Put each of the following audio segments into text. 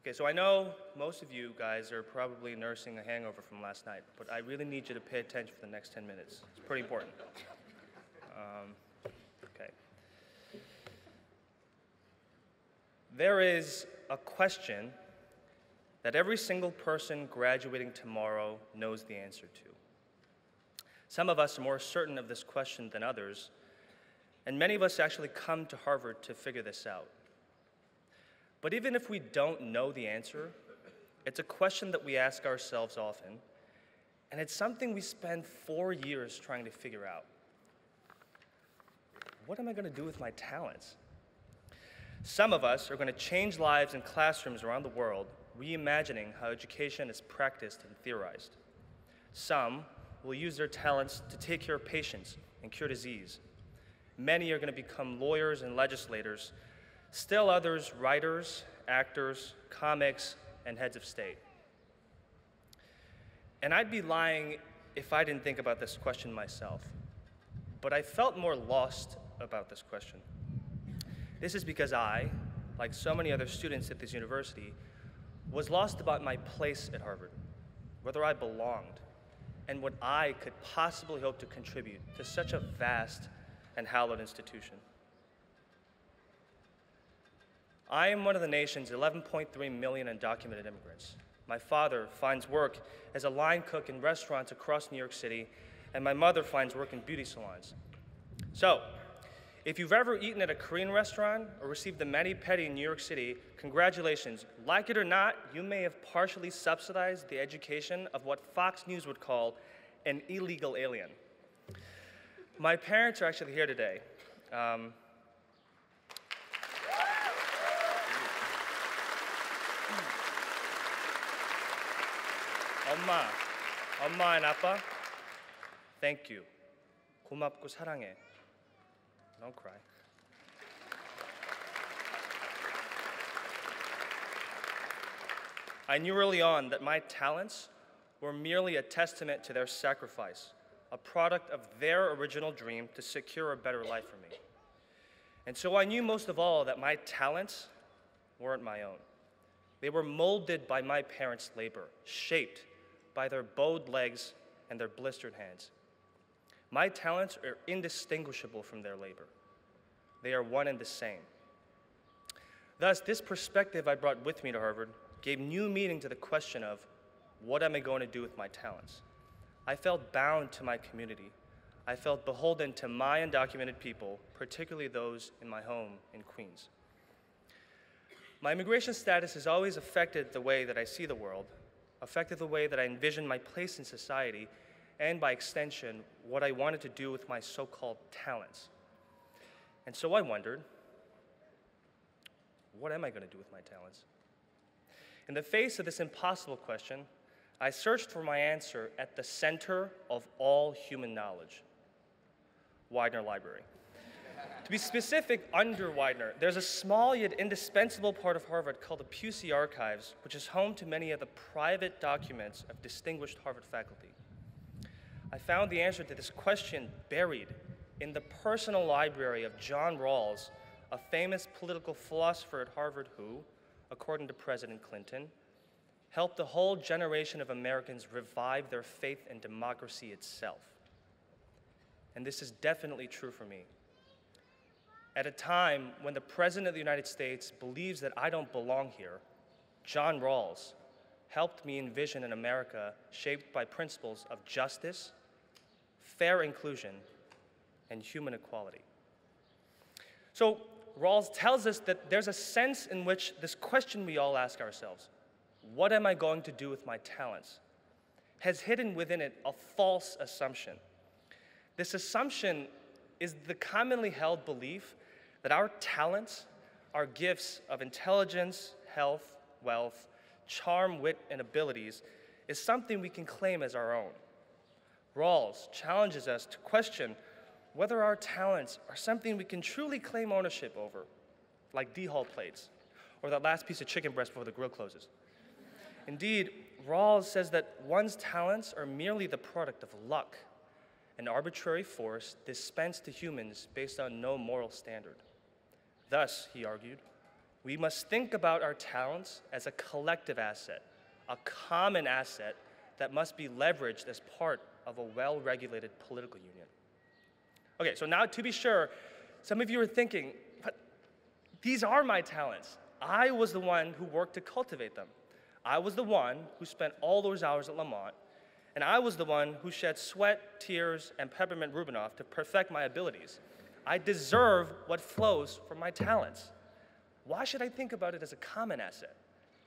Okay, so I know most of you guys are probably nursing a hangover from last night, but I really need you to pay attention for the next 10 minutes. It's pretty important. Okay. There is a question that every single person graduating tomorrow knows the answer to. Some of us are more certain of this question than others, and many of us actually come to Harvard to figure this out. But even if we don't know the answer, it's a question that we ask ourselves often, and it's something we spend 4 years trying to figure out. What am I going to do with my talents? Some of us are going to change lives in classrooms around the world, reimagining how education is practiced and theorized. Some will use their talents to take care of patients and cure disease. Many are going to become lawyers and legislators. Still others, writers, actors, comics, and heads of state. And I'd be lying if I didn't think about this question myself. But I felt more lost about this question. This is because I, like so many other students at this university, was lost about my place at Harvard, whether I belonged, and what I could possibly hope to contribute to such a vast and hallowed institution. I am one of the nation's 11.3 million undocumented immigrants. My father finds work as a line cook in restaurants across New York City, and my mother finds work in beauty salons. So, if you've ever eaten at a Korean restaurant or received the mani-pedi in New York City, congratulations. Like it or not, you may have partially subsidized the education of what Fox News would call an illegal alien. My parents are actually here today. 엄마 and 아빠, thank you. 고맙고 사랑해. Don't cry. I knew early on that my talents were merely a testament to their sacrifice, a product of their original dream to secure a better life for me. And so I knew most of all that my talents weren't my own. They were molded by my parents' labor, shaped by their bowed legs and their blistered hands. My talents are indistinguishable from their labor. They are one and the same. Thus, this perspective I brought with me to Harvard gave new meaning to the question of, what am I going to do with my talents? I felt bound to my community. I felt beholden to my undocumented people, particularly those in my home in Queens. My immigration status has always affected the way that I see the world, affected the way that I envision my place in society, and by extension, what I wanted to do with my so-called talents. And so I wondered, what am I going to do with my talents? In the face of this impossible question, I searched for my answer at the center of all human knowledge, Widener Library. To be specific, under Widener, there's a small yet indispensable part of Harvard called the Pusey Archives, which is home to many of the private documents of distinguished Harvard faculty. I found the answer to this question buried in the personal library of John Rawls, a famous political philosopher at Harvard who, according to President Clinton, helped a whole generation of Americans revive their faith in democracy itself. And this is definitely true for me. At a time when the President of the United States believes that I don't belong here, John Rawls helped me envision an America shaped by principles of justice, fair inclusion, and human equality. So Rawls tells us that there's a sense in which this question we all ask ourselves, what am I going to do with my talents, has hidden within it a false assumption. This assumption is the commonly held belief that our talents, our gifts of intelligence, health, wealth, charm, wit, and abilities is something we can claim as our own. Rawls challenges us to question whether our talents are something we can truly claim ownership over, like D-Hall plates, or that last piece of chicken breast before the grill closes. Indeed, Rawls says that one's talents are merely the product of luck, an arbitrary force dispensed to humans based on no moral standard. Thus, he argued, We must think about our talents as a collective asset, a common asset that must be leveraged as part of a well-regulated political union. Okay, so now to be sure, some of you are thinking, but these are my talents. I was the one who worked to cultivate them. I was the one who spent all those hours at Lamont, and I was the one who shed sweat, tears, and peppermint Rubinoff to perfect my abilities. I deserve what flows from my talents. Why should I think about it as a common asset,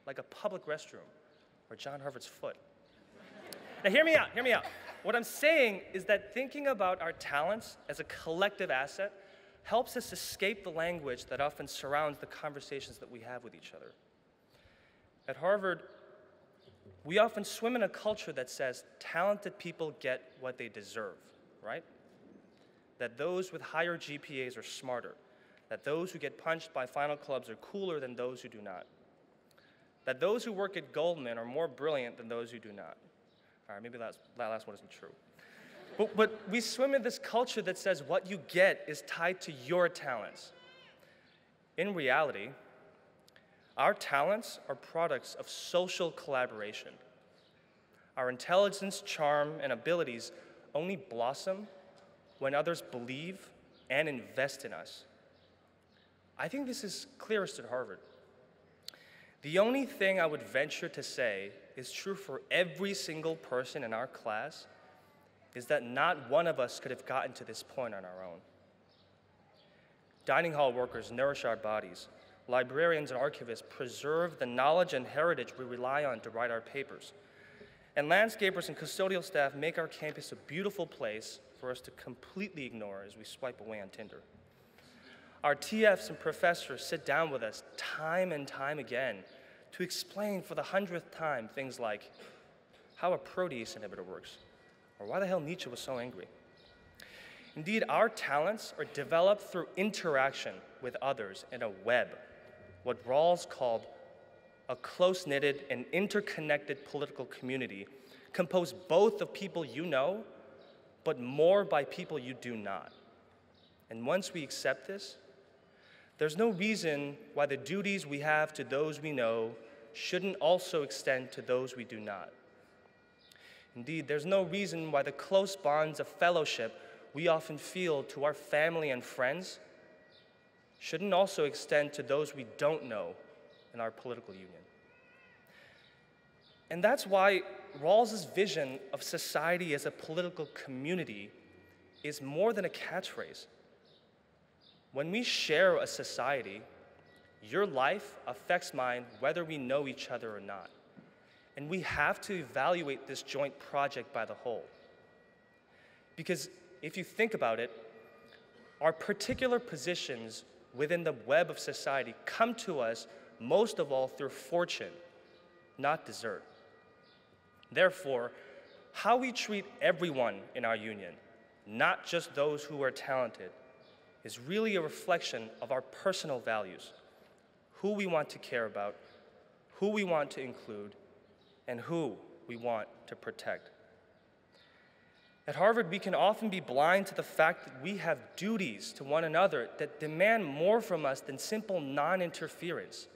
like a public restroom or John Harvard's foot? Now hear me out. What I'm saying is that thinking about our talents as a collective asset helps us escape the language that often surrounds the conversations that we have with each other. At Harvard, we often swim in a culture that says talented people get what they deserve, right? That those with higher GPAs are smarter, that those who get punched by final clubs are cooler than those who do not, that those who work at Goldman are more brilliant than those who do not. All right, maybe that last one isn't true. But we swim in this culture that says what you get is tied to your talents. In reality, our talents are products of social collaboration. Our intelligence, charm, and abilities only blossom when others believe and invest in us. I think this is clearest at Harvard. The only thing I would venture to say is true for every single person in our class is that not one of us could have gotten to this point on our own. Dining hall workers nourish our bodies. Librarians and archivists preserve the knowledge and heritage we rely on to write our papers. And landscapers and custodial staff make our campus a beautiful place for us to completely ignore as we swipe away on Tinder. Our TFs and professors sit down with us time and time again to explain for the 100th time things like how a protease inhibitor works, or why the hell Nietzsche was so angry. Indeed, our talents are developed through interaction with others in a web, what Rawls called a close-knitted and interconnected political community composed both of people you know, but more by people you do not. And once we accept this, there's no reason why the duties we have to those we know shouldn't also extend to those we do not. Indeed, there's no reason why the close bonds of fellowship we often feel to our family and friends shouldn't also extend to those we don't know in our political union. And that's why Rawls's vision of society as a political community is more than a catchphrase. When we share a society, your life affects mine whether we know each other or not. And we have to evaluate this joint project by the whole. Because if you think about it, our particular positions within the web of society come to us most of all through fortune, not desert. Therefore, how we treat everyone in our union, not just those who are talented, is really a reflection of our personal values, who we want to care about, who we want to include, and who we want to protect. At Harvard, we can often be blind to the fact that we have duties to one another that demand more from us than simple non-interference.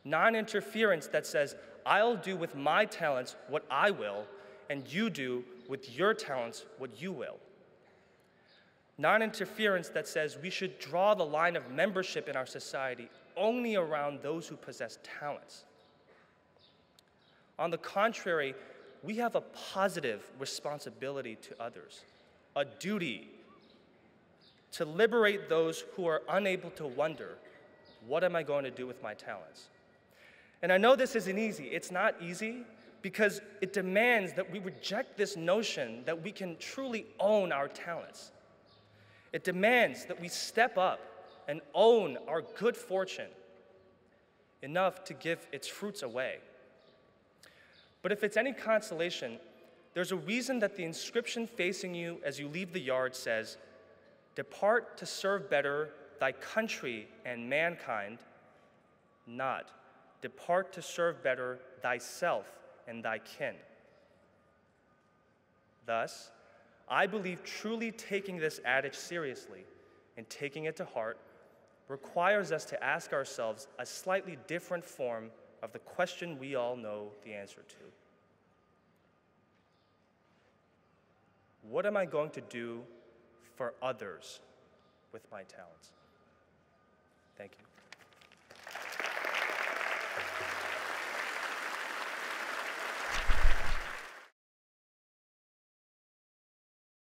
Non-interference that says, I'll do with my talents what I will, and you do with your talents what you will. Non-interference that says we should draw the line of membership in our society only around those who possess talents. On the contrary, we have a positive responsibility to others, a duty to liberate those who are unable to wonder, what am I going to do with my talents? And I know this isn't easy. It's not easy because it demands that we reject this notion that we can truly own our talents. It demands that we step up and own our good fortune enough to give its fruits away. But if it's any consolation, there's a reason that the inscription facing you as you leave the yard says, "Depart to serve better thy country and mankind," not, "Depart to serve better thyself and thy kin." Thus, I believe truly taking this adage seriously and taking it to heart requires us to ask ourselves a slightly different form of the question we all know the answer to. What am I going to do for others with my talents? Thank you.